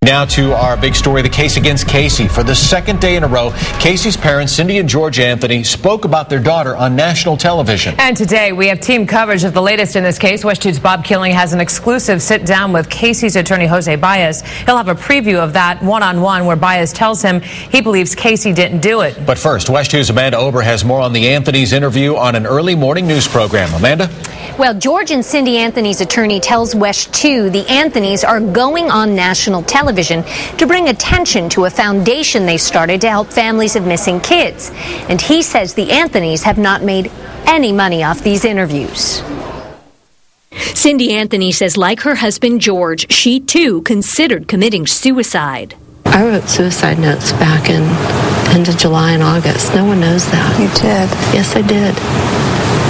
Now to our big story, the case against Casey. For the second day in a row, Casey's parents, Cindy and George Anthony, spoke about their daughter on national television. And today we have team coverage of the latest in this case. West 2's Bob Killing has an exclusive sit-down with Casey's attorney, Jose Baez. He'll have a preview of that one-on-one where Baez tells him he believes Casey didn't do it. But first, West 2's Amanda Ober has more on the Anthony's interview on an early morning news program. Amanda? Well, George and Cindy Anthony's attorney tells West 2 the Anthonys are going on national television to bring attention to a foundation they started to help families of missing kids. And he says the Anthonys have not made any money off these interviews. Cindy Anthony says, like her husband George, she too considered committing suicide. I wrote suicide notes back in end of July and August. No one knows that. You did? Yes, I did.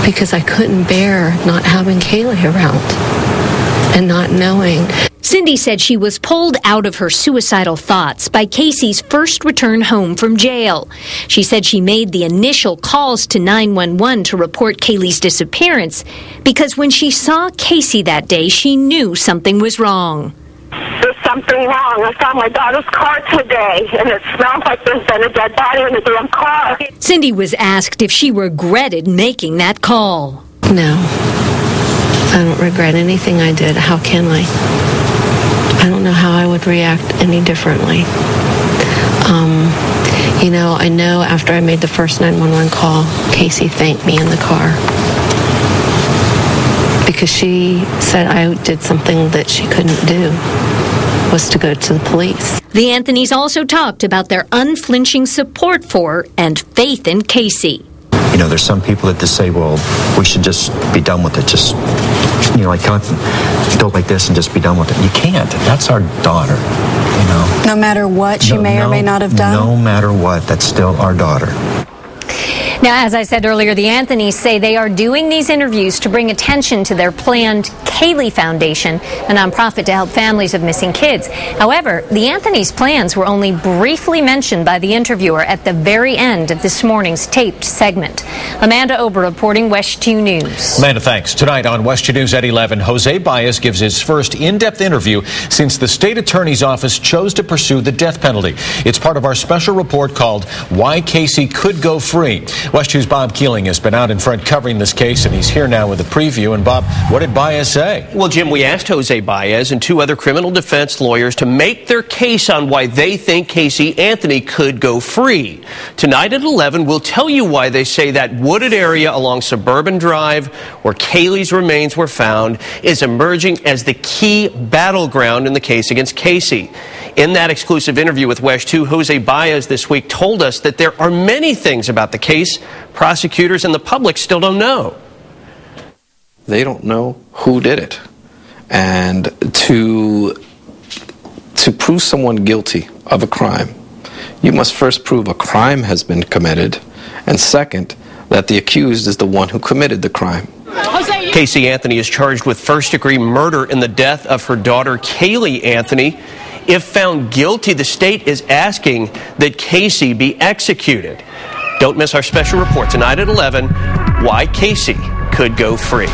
Because I couldn't bear not having Kaylee around and not knowing. Cindy said she was pulled out of her suicidal thoughts by Casey's first return home from jail. She said she made the initial calls to 911 to report Kaylee's disappearance because when she saw Casey that day, she knew something was wrong. There's something wrong. I found my daughter's car today, and it smells like there's been a dead body in the damn car. Cindy was asked if she regretted making that call. No. I don't regret anything I did. How can I? I don't know how I would react any differently. I know after I made the first 911 call, Casey thanked me in the car because she said I did something that she couldn't do, was to go to the police. The Anthonys also talked about their unflinching support for and faith in Casey. There's some people that just say, well, we should just be done with it. Just, go like this and just be done with it. You can't. That's our daughter, No matter what she may or may not have done? No matter what, that's still our daughter. Now, as I said earlier, the Anthonys say they are doing these interviews to bring attention to their planned Kaylee Foundation, a nonprofit to help families of missing kids. However, the Anthonys' plans were only briefly mentioned by the interviewer at the very end of this morning's taped segment. Amanda Ober reporting West 2 News. Amanda, thanks. Tonight on West 2 News at 11, Jose Baez gives his first in-depth interview since the state attorney's office chose to pursue the death penalty. It's part of our special report called Why Casey Could Go Free. West 2's Bob Keeling has been out in front covering this case, and he's here now with a preview. And Bob, what did Baez say? Well, Jim, we asked Jose Baez and two other criminal defense lawyers to make their case on why they think Casey Anthony could go free. Tonight at 11, we'll tell you why they say that wooded area along Suburban Drive, where Kaylee's remains were found, is emerging as the key battleground in the case against Casey. In that exclusive interview with West 2, Jose Baez this week told us that there are many things about the case prosecutors and the public still don't know. They don't know who did it. And to prove someone guilty of a crime, you must first prove a crime has been committed, and second, that the accused is the one who committed the crime. Casey Anthony is charged with first-degree murder in the death of her daughter, Kaylee Anthony. If found guilty, the state is asking that Casey be executed. Don't miss our special report tonight at 11, Why Casey Could Go Free.